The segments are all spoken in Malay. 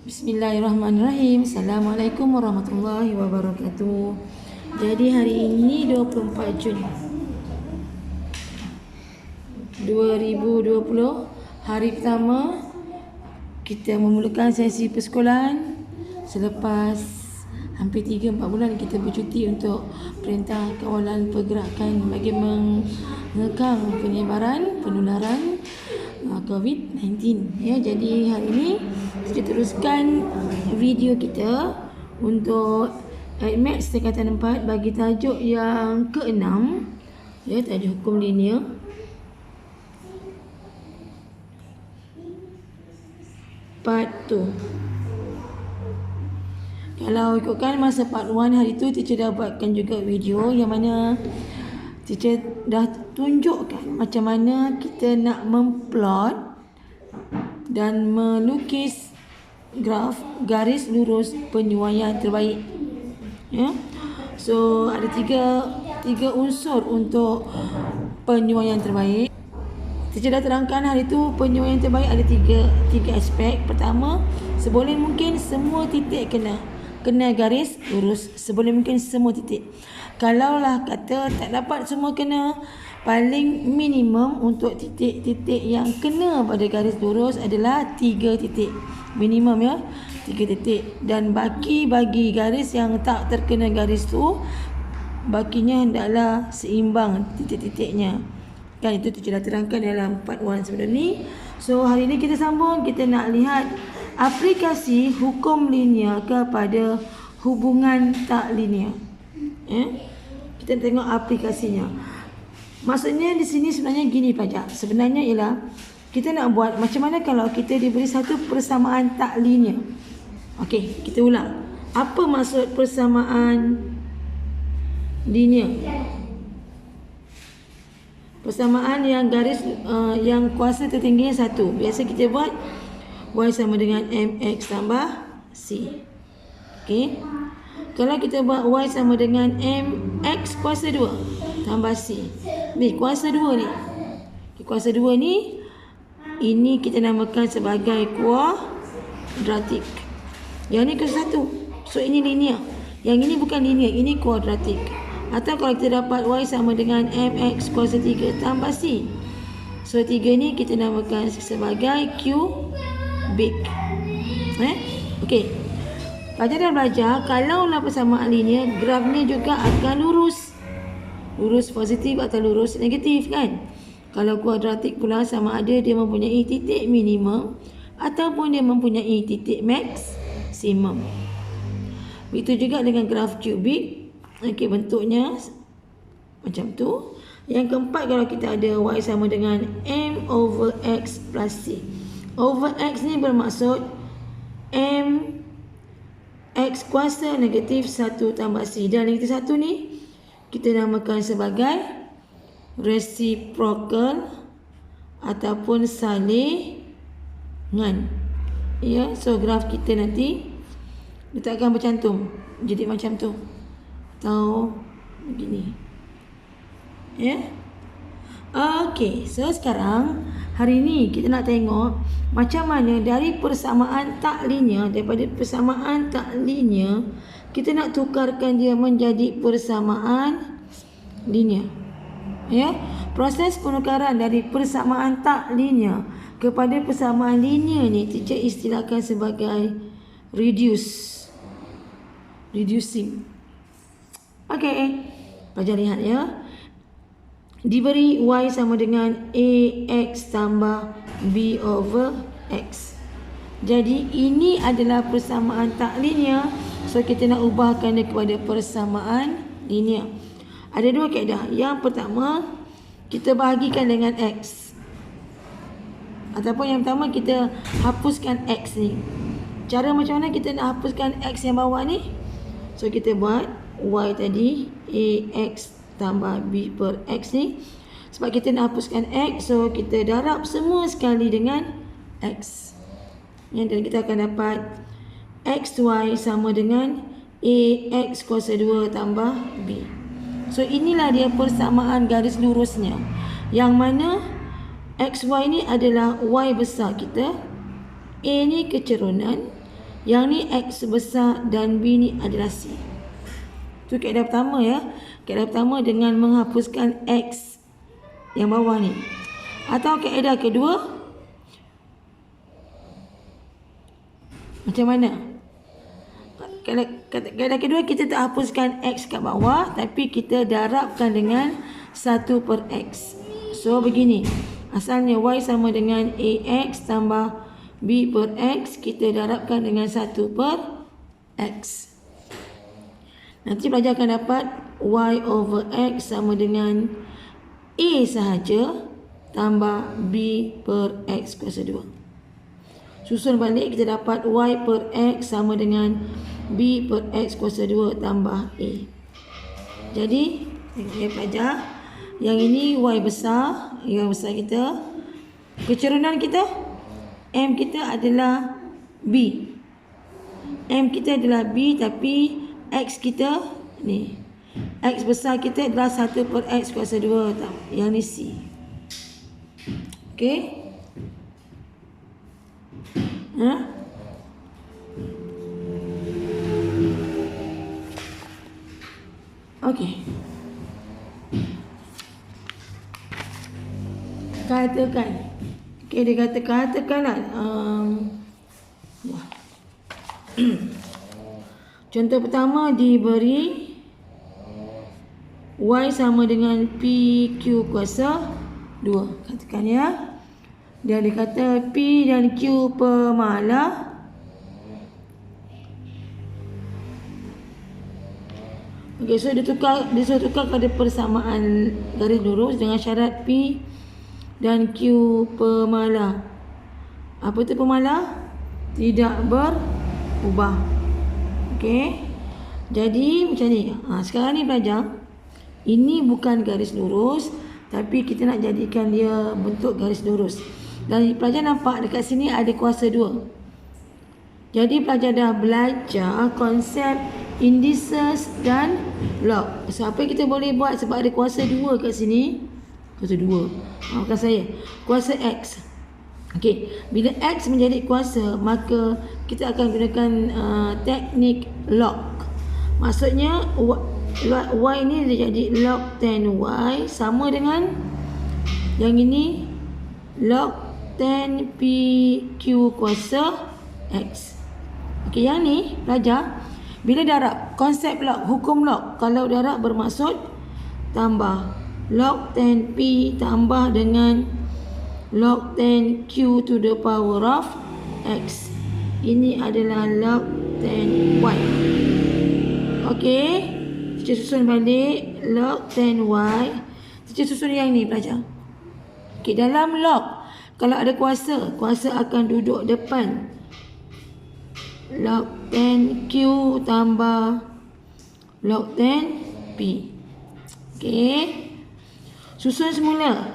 Bismillahirrahmanirrahim. Assalamualaikum warahmatullahi wabarakatuh. Jadi hari ini 24 Jun 2020, hari pertama kita memulakan sesi persekolahan selepas hampir 3-4 bulan kita bercuti untuk Perintah Kawalan Pergerakan bagi mengekang penyebaran penularan COVID-19. Ya, jadi hari ini kita teruskan video kita untuk AdMaths tingkatan 4 bagi tajuk yang ke-6, ya, tajuk hukum linear. Part 2. Kalau ikutkan masa part 1 hari tu, teacher dah buatkan juga video yang mana teacher dah tunjukkan macam mana kita nak memplot dan melukis graf garis lurus penyuaian terbaik. Ya. So ada tiga unsur untuk penyuaian terbaik. Teacher dah terangkan hari tu penyuaian terbaik ada tiga aspek. Pertama, seboleh mungkin semua titik kena garis lurus, seboleh mungkin semua titik. Kalaulah kata tak dapat semua kena, paling minimum untuk titik-titik yang kena pada garis lurus adalah 3 titik. Minimum, ya, 3 titik. Dan bagi garis yang tak terkena garis tu, bakinya hendaklah seimbang titik-titiknya. Kan itu teacher dah terangkan dalam part 1 sebelum ni. So hari ni kita sambung, kita nak lihat aplikasi hukum linear kepada hubungan tak linear. Kita tengok aplikasinya. Maksudnya di sini sebenarnya gini pelajar. Sebenarnya ialah kita nak buat macam mana kalau kita diberi satu persamaan tak linear. Okey, kita ulang. Apa maksud persamaan linear? Persamaan yang garis yang kuasa tertingginya 1. Biasa kita buat y sama dengan mx tambah c. Okey. Kalau kita buat y sama dengan mx kuasa 2 tambah c. Ni kuasa 2 ni. Kuasa 2 ni, ini kita namakan sebagai kuadratik. Yang ni kuasa 1. So ini linear. Yang ini bukan linear, ini kuadratik. Atau kalau kita dapat y sama dengan mx kuasa 3 tambah c. So 3 ni kita namakan sebagai kubik. Okey. Pelajar dah belajar, kalaulah persamaan linear, graf ni juga akan lurus. Lurus positif atau lurus negatif, kan? Kalau kuadratik pula sama ada dia mempunyai titik minimum ataupun dia mempunyai titik maksimum. Begitu juga dengan graf kubik. Okey, bentuknya macam tu. Yang keempat, kalau kita ada y sama dengan m over x plus c. Over x ni bermaksud m x kuasa negatif 1 tambah c. Dan negatif 1 ni kita namakan sebagai reciprocal ataupun salingan. Ya, so graf kita nanti letakkan bercantum. Jadi macam tu. Atau begini. Ya. Okey, so sekarang hari ni kita nak tengok macam mana dari persamaan tak linear, daripada persamaan tak linear kita nak tukarkan dia menjadi persamaan linear. Ya, proses penukaran dari persamaan tak linear kepada persamaan linear ni teacher istilahkan sebagai reducing. Okey, pelajar lihat, ya. Diberi y sama dengan ax tambah b over x. Jadi ini adalah persamaan tak linear. So kita nak ubahkan dia kepada persamaan linear. Ada 2 kaedah. Yang pertama, kita bahagikan dengan x. Ataupun yang pertama, kita hapuskan x ni. Cara macam mana kita nak hapuskan x yang bawah ni? So kita buat y tadi ax tambah b per x ni. Sebab kita nak hapuskan x, so kita darab semua sekali dengan x. Dan kita akan dapat xy sama dengan ax kuasa 2 tambah b. So inilah dia persamaan garis lurusnya, yang mana XY ni adalah Y besar kita, A ni kecerunan, Yang ni X besar dan B ni adalah C. Itu kaedah pertama ya. Kaedah pertama dengan menghapuskan X yang bawah ni. Atau kaedah kedua, macam mana? Kaedah kedua, kita tak hapuskan X kat bawah, tapi kita darabkan dengan 1/X. So begini, asalnya Y sama dengan AX tambah B per X, kita darabkan dengan 1/X. Nanti pelajar akan dapat Y over X sama dengan A sahaja tambah B per X kuasa 2. Susun balik, kita dapat Y per X sama dengan B per X kuasa 2 tambah A. Jadi, tengok pelajar, yang ini Y besar, yang besar kita. Kecerunan kita, M kita adalah B. M kita adalah B, tapi X kita ni, X besar kita adalah 1/X kuasa 2. Yang ni C. Okey. Okey. Katakan. Okey, dia katakanlah contoh pertama diberi Y sama dengan PQ kuasa 2. Katakan ya. Dia kata P dan Q pemahala. Okey, so dia suruh tukar kepada persamaan garis lurus dengan syarat P dan Q pemahala. Apa tu pemahala? Tidak berubah. Okey. Jadi macam ni. Sekarang ni pelajar, ini bukan garis lurus, tapi kita nak jadikan dia bentuk garis lurus. Dan pelajar nampak dekat sini ada kuasa 2. Jadi pelajar dah belajar konsep indices dan log. So apa yang kita boleh buat sebab ada kuasa 2 kat sini? Kuasa 2. Maafkan saya. Kuasa X. Okey, bila X menjadi kuasa, maka kita akan gunakan teknik log. Maksudnya Y ni dia jadi log 10Y sama dengan yang ini log 10 PQ kuasa X. Okey, yang ni pelajar, bila darab, konsep log, hukum log, kalau darab bermaksud tambah log 10P tambah dengan log 10Q to the power of X. Ini adalah log 10Y. Okey, kita susun balik log 10Y. Kita susun yang ni pelajar. Okey, dalam log, kalau ada kuasa, kuasa akan duduk depan. Log 10Q tambah log 10P. Okey. Susun semula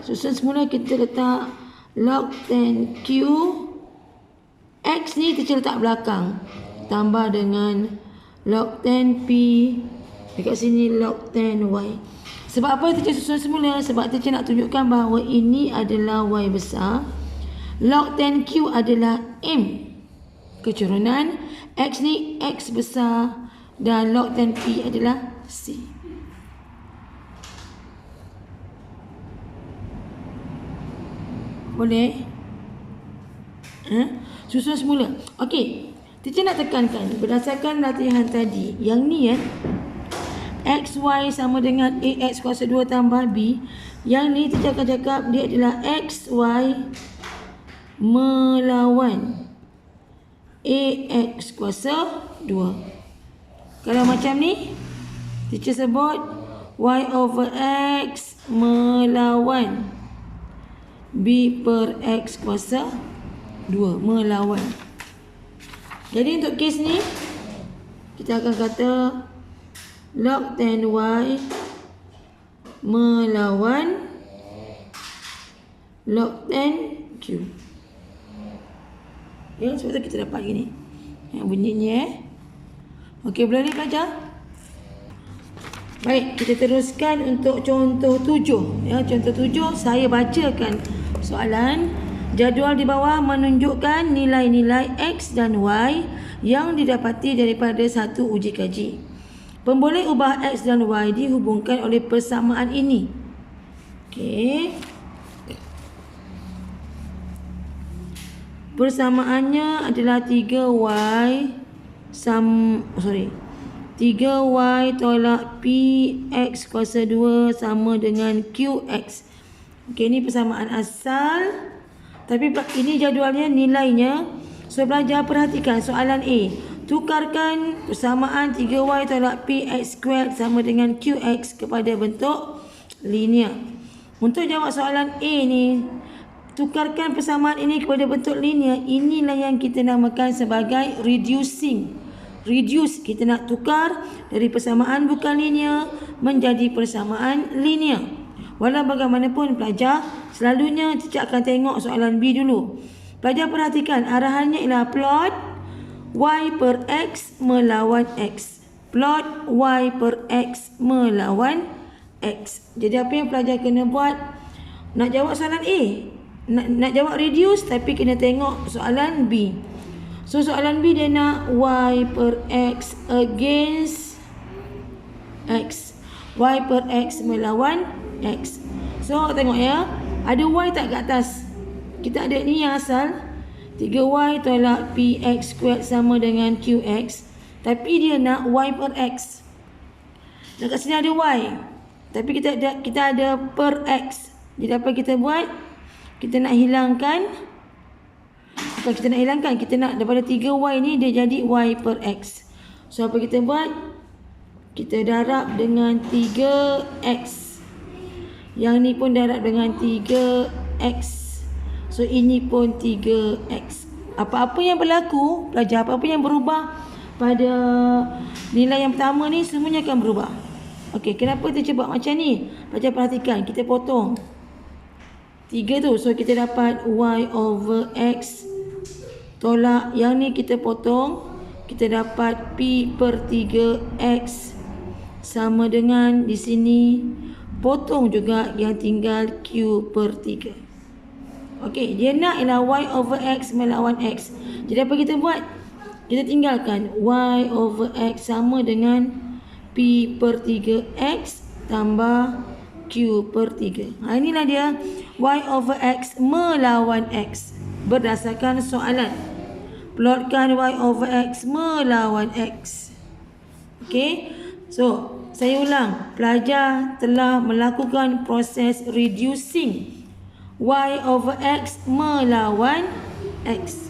kita letak log 10Q. X ni kita letak belakang. Tambah dengan log 10P. Dekat sini log 10Y. Sebab apa teacher susun semula? Sebab teacher nak tunjukkan bahawa ini adalah Y besar. Log 10Q adalah M. Kecurunan. X ni X besar. Dan log 10P adalah C. Boleh? Susun semula. Okey. Teacher nak tekankan berdasarkan latihan tadi. Yang ni XY sama dengan AX kuasa 2 tambah B. Yang ni teacher akan cakap dia adalah XY melawan AX kuasa 2. Kalau macam ni, teacher sebut Y over X melawan B per X kuasa 2. Melawan. Jadi untuk kes ni, kita akan kata log 10Y melawan log 10Q. Ya, sebab tu kita dapat gini. Yang bunyinya Okey, boleh ni pelajar? Baik, kita teruskan untuk contoh 7. Ya, contoh 7 saya bacakan soalan. Jadual di bawah menunjukkan nilai-nilai X dan Y yang didapati daripada satu uji kaji. Pemboleh ubah X dan Y dihubungkan oleh persamaan ini. Okey. Persamaannya adalah 3Y 3Y tolak P X kuasa 2 sama dengan QX. Okey, ini persamaan asal. Tapi ini jadualnya, nilainya. So, belajar perhatikan soalan A. Tukarkan persamaan 3Y tolak PX² sama dengan QX kepada bentuk linear. Untuk jawab soalan A ni, tukarkan persamaan ini kepada bentuk linear. Inilah yang kita namakan sebagai reducing. Reduce, kita nak tukar dari persamaan bukan linear menjadi persamaan linear. Walau bagaimanapun pelajar, selalunya teacher akan tengok soalan B dulu. Pelajar perhatikan, arahannya ialah plot Y per X melawan X. Plot Y per X melawan X. Jadi apa yang pelajar kena buat? Nak jawab soalan A, nak jawab reduce, tapi kena tengok soalan B. So soalan B dia nak Y per X against X. Y per X melawan X. So tengok ya, ada Y tak kat atas? Kita ada ni yang asal 3Y tolak PX² sama dengan QX. Tapi dia nak Y per X. Dekat sini ada Y, tapi kita ada per X. Jadi apa kita buat? Kita nak hilangkan. Bukan kita nak hilangkan, kita nak daripada 3Y ni dia jadi Y per X. So apa kita buat? Kita darab dengan 3X. Yang ni pun darab dengan 3X. So ini pun 3X. Apa-apa yang berlaku, pelajar, apa-apa yang berubah pada nilai yang pertama ni, semuanya akan berubah. Okey, kenapa kita buat macam ni? Pelajar perhatikan, kita potong 3 tu. So kita dapat Y over X tolak yang ni kita potong, kita dapat P per 3X sama dengan di sini potong juga yang tinggal Q per 3. Okey, dia nak ialah Y over X melawan X. Jadi apa kita buat? Kita tinggalkan Y over X sama dengan P per 3X tambah Q per 3. Inilah dia Y over X melawan X. Berdasarkan soalan, plotkan Y over X melawan X. Okey, so saya ulang, pelajar telah melakukan proses reducing Y over X melawan X.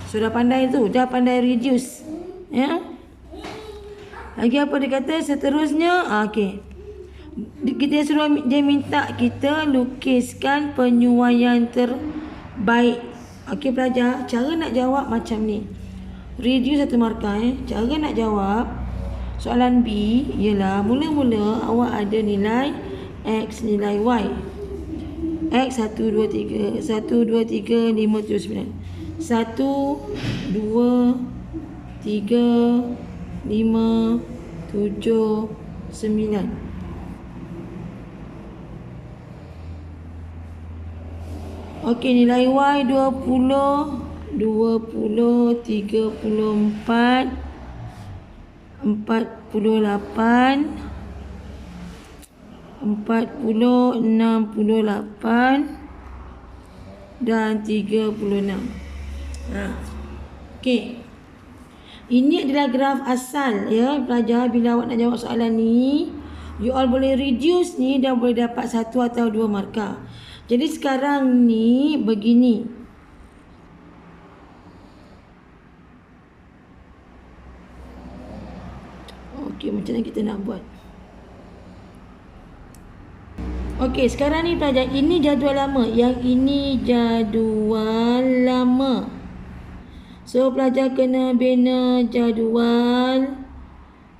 So dah pandai tu, dah pandai reduce. Ya. Lagi apa dia kata seterusnya? Okey. Dia minta kita lukiskan penyuaian terbaik. Okey pelajar, cara nak jawab macam ni. Reduce satu markah. Cara nak jawab soalan B ialah mula-mula awak ada nilai X, nilai Y. X 1, 2, 3 1, 2, 3, 5, 7, 9 1, 2, 3, 5, 7, 9. Okey, nilai Y 20, 20, 34, 48, 40, 68 dan 36. Okey. Ini adalah graf asal ya pelajar. Bila awak nak jawab soalan ni, you all boleh reduce ni dan boleh dapat 1 atau 2 markah. Jadi sekarang ni begini. Okey, macam mana kita nak buat? Okey, sekarang ni pelajar, ini jadual lama, yang ini jadual lama. So pelajar kena bina jadual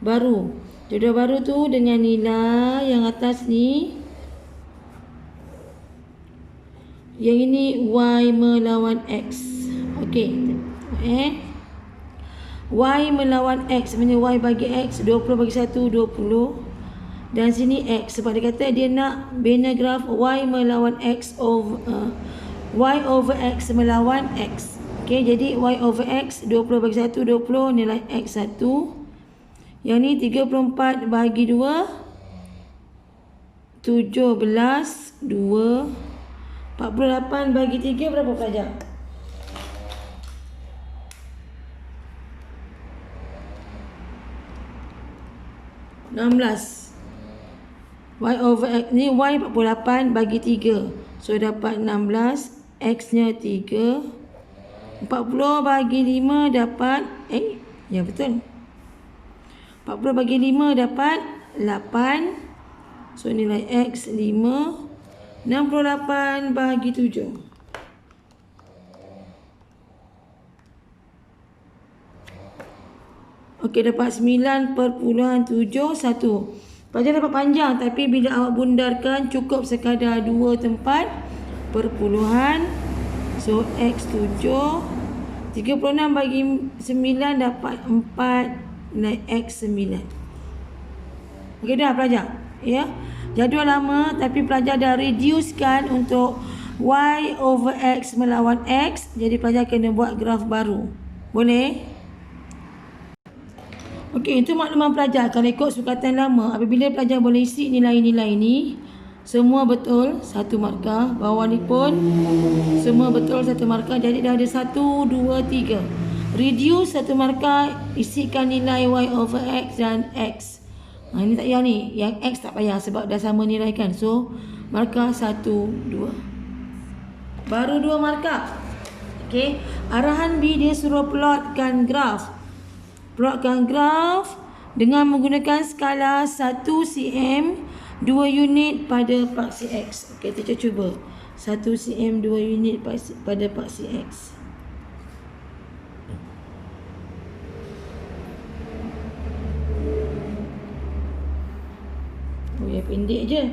baru. Jadual baru tu dengan nilai yang atas ni. Yang ini Y melawan X. Okey. Y melawan X, maksudnya Y bagi X, 20 bagi 1, 20. Dan sini X, sebab dia kata dia nak bina graf Y melawan X over Y over X melawan X. Ok, Okey, jadi y over x 20 bagi 1 20 nilai x 1. Yang ni 34 bagi 2 17 2. 48 bagi 3 berapa pelajar? 16. Y over x ni y 48 bagi 3. So dapat 16, x nya 3. 40 bagi 5 dapat ya betul. 40 bagi 5 dapat 8. So nilai x 5. 68 bagi 7. Okey, dapat 9.71. Pelajar dapat panjang, tapi bila awak bundarkan cukup sekadar 2 tempat perpuluhan. So x 7. 36 bagi 9 dapat 4. Nilai x 9. Okey dah pelajar. Ya. Jadual lama, tapi pelajar dah reducekan untuk y over x melawan x. Jadi pelajar kena buat graf baru. Boleh? Okey, itu makluman pelajar kalau ikut sukatan lama. Apabila pelajar boleh isi nilai-nilai ni, semua betul 1 markah. Bawah ni pun semua betul 1 markah. Jadi dah ada 1, 2, 3. Reduce 1 markah, isikan nilai y over x dan x. Ini tak payah ni. Yang x tak payah sebab dah sama nilai kan. So, markah 1, 2. Baru 2 markah. Okey, arahan B dia suruh plotkan graf. Plotkan graf dengan menggunakan skala 1 cm 2 unit pada paksi X. Okey, kita cuba. 1 cm 2 unit pada paksi X. Oh, yang pendek je.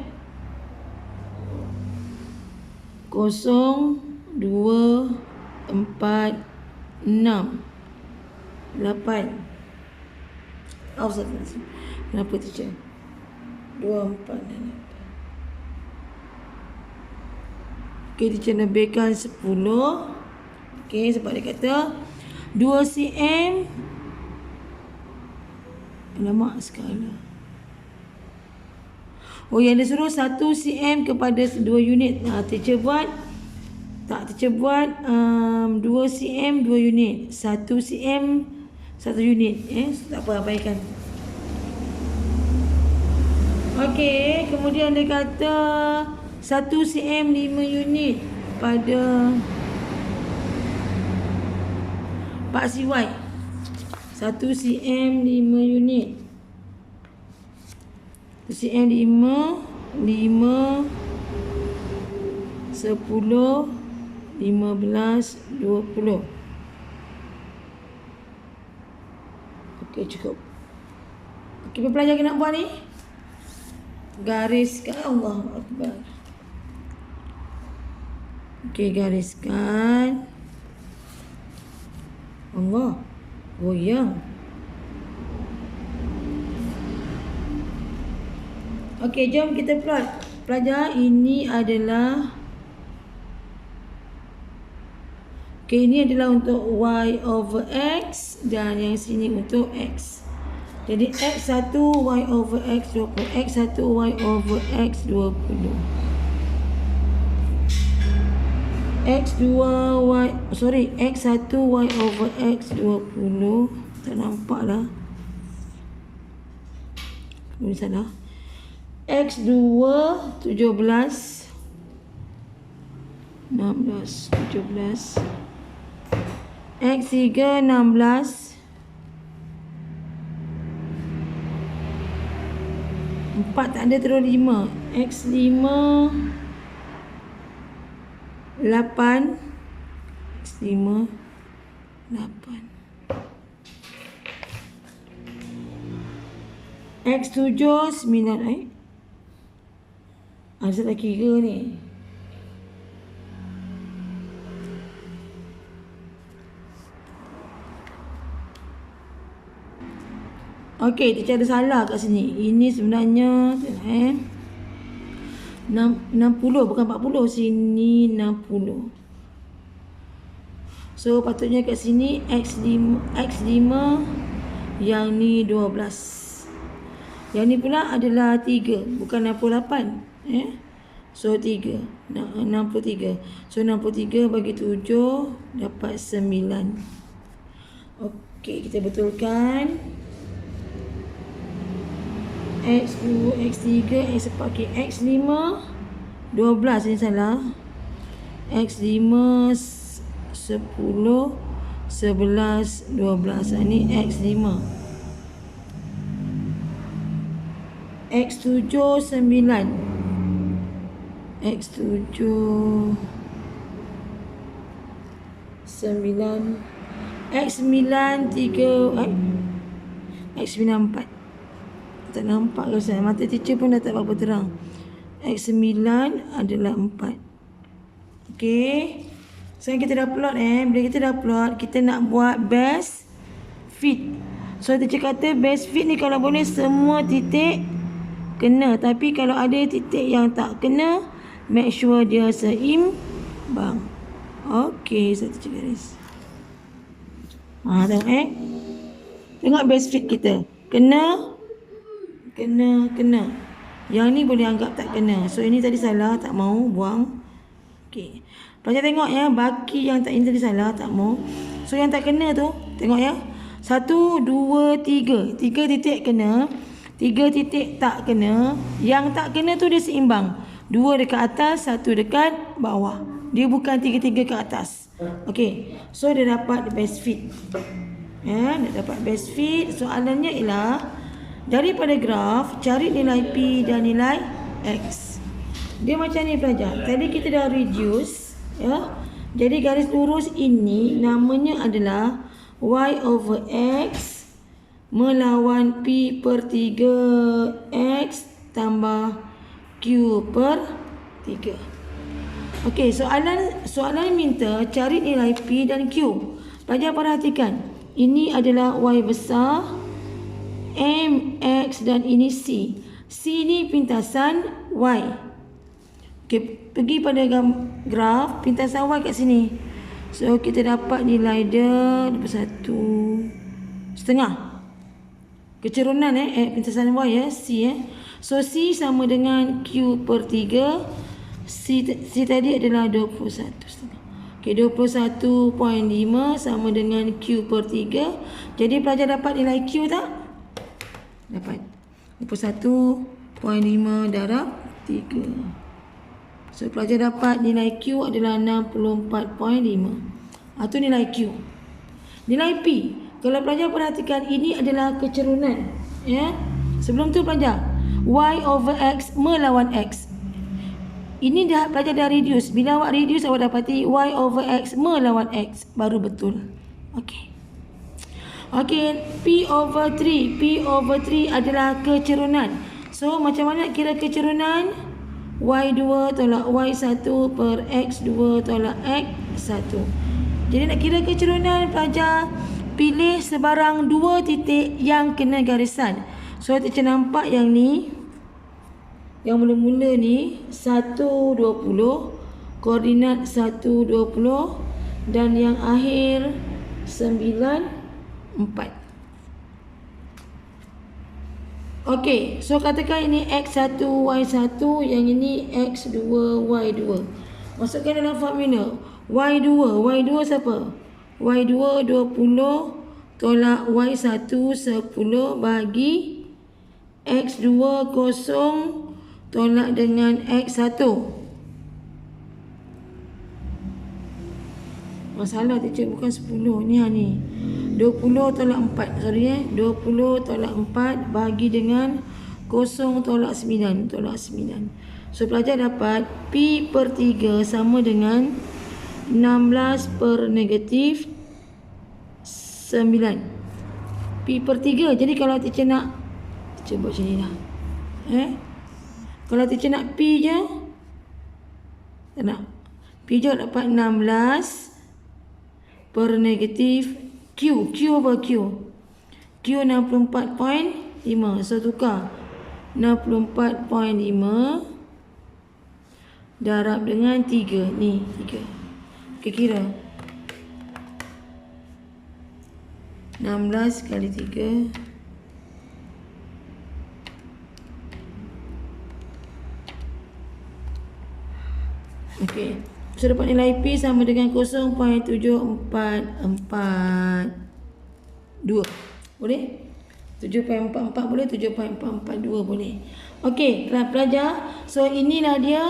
0, 2, 4, 6, 8. Kenapa teacher? 2, 4 dan 8. Okey, teacher lebihkan 10. Okey, sebab dia kata 2 cm. Lama skala. Oh, yang dia suruh 1 cm kepada 2 unit. Teacher buat 2 cm 2 unit. 1 cm 1 unit. Tak apa, abaikan. Okey, kemudian dia kata 1 cm 5 unit pada paksi Y. 1 cm 5 unit. 1 cm 5, 10, 15, 20. Okey, cukup. Okey, pelajar nak buat ni. Gariskan. Allahu Akbar. Okey, gariskan. Allah. Goyang. Okey, jom kita plot. Pelajar, ini adalah ini adalah untuk y over x dan yang sini untuk x. Jadi x1 y over x 20, x1 y over x 20. x2 y x1 y over x 20. Tak nampak lah. Ini salah. x2 17 16 17. X3 16. 4 tak ada, terus 5. X5 8. X5 8. X7 9. Ada tak kira ni? Okey, teacher ada salah kat sini. Ini sebenarnya 60 bukan 40. Sini 60. So patutnya kat sini X5 yang ni 12. Yang ni pula adalah 3, bukan 68. So 3, 63. So 63 bagi 7 dapat 9. Okey, kita betulkan. X2, X3, X4, okay. X5 12 ni salah. X5 10, 11, 12. Ini X5. X7 9. X7 9. X9 3. X9 4. Tak nampak ke saya? Mata teacher pun dah tak berapa terang. X9 adalah 4. Okey. Sekarang kita dah plot bila kita dah plot, kita nak buat best fit. So teacher kata best fit ni kalau boleh semua titik kena, tapi kalau ada titik yang tak kena, make sure dia seimbang. Okey, so teacher garis. Tengok tengok best fit kita. Kena. Yang ni boleh anggap tak kena. So ini tadi salah, tak mau buang. Okey. Pelajar tengok baki yang tak, ini tadi salah, tak mau. So yang tak kena tu, tengok 1, 2, 3. 3 titik kena, 3 titik tak kena. Yang tak kena tu dia seimbang. 2 dekat atas, 1 dekat bawah. Dia bukan 3-3 ke atas. Okey. So dia dapat best fit. Dia dapat best fit. Soalannya ialah daripada graf cari nilai P dan nilai X. Dia macam ni pelajar. Tadi kita dah reduce, Jadi garis lurus ini namanya adalah Y over X melawan P per 3 X tambah Q per 3. Okey, soalan minta cari nilai P dan Q. Pelajar perhatikan. Ini adalah Y besar, M, X dan ini C. C ni pintasan Y. Okey, pergi pada graf pintasan Y kat sini. So kita dapat nilai dia 1,5. Kecerunan pintasan Y C So C sama dengan Q per 3. C tadi adalah 21,5. Okey, 21.5 sama dengan Q per 3. Jadi pelajar dapat nilai Q tak? Dapat 21.5 darab 3. So pelajar dapat nilai Q adalah 64.5. Itu nilai Q. Nilai P, kalau pelajar perhatikan, ini adalah kecerunan. Sebelum tu pelajar, Y over X melawan X. Ini pelajar dah reduce. Bila awak reduce, awak dapati Y over X melawan X. Baru betul. Okey. P over 3. P over 3 adalah kecerunan. So macam mana kira kecerunan? Y2 tolak Y1 per X2 tolak X1. Jadi nak kira kecerunan, pelajar pilih sebarang 2 titik yang kena garisan. So teacher nampak yang ni, yang mula-mula ni 1, 20, koordinat 1, 20 dan yang akhir 9, 4. Okey, so katakan ini X1, Y1, yang ini X2, Y2. Masukkan dalam formula. Y2 siapa? Y2 20 tolak Y1 10 bagi X2 0 tolak dengan X1. Masalah teacher, bukan 10 ni. 20 tolak 4. Sorry 20 tolak 4 bagi dengan 0 tolak 9. So pelajar dapat P per 3 sama dengan 16 per negatif 9. P per 3. Jadi kalau teacher nak, teacher buat macam ni lah. Kalau teacher nak P je, tak nak. P je dapat 16 per negatif Q over Q 64.5. So tukar 64.5 darab dengan 3. Ni 3. Okay, kira 16 kali 3. Okey. So dapat nilai P sama dengan 0.7442. Boleh? 7.44 boleh, 7.442 boleh. Okey, pelajar. So inilah dia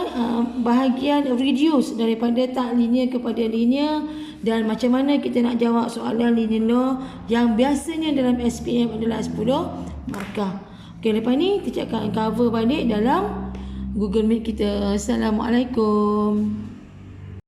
bahagian reduce daripada tak linear kepada linear, dan macam mana kita nak jawab soalan linear law yang biasanya dalam SPM adalah 10 markah. Okey, lepas ni kita akan cover balik dalam Google Meet kita. Assalamualaikum.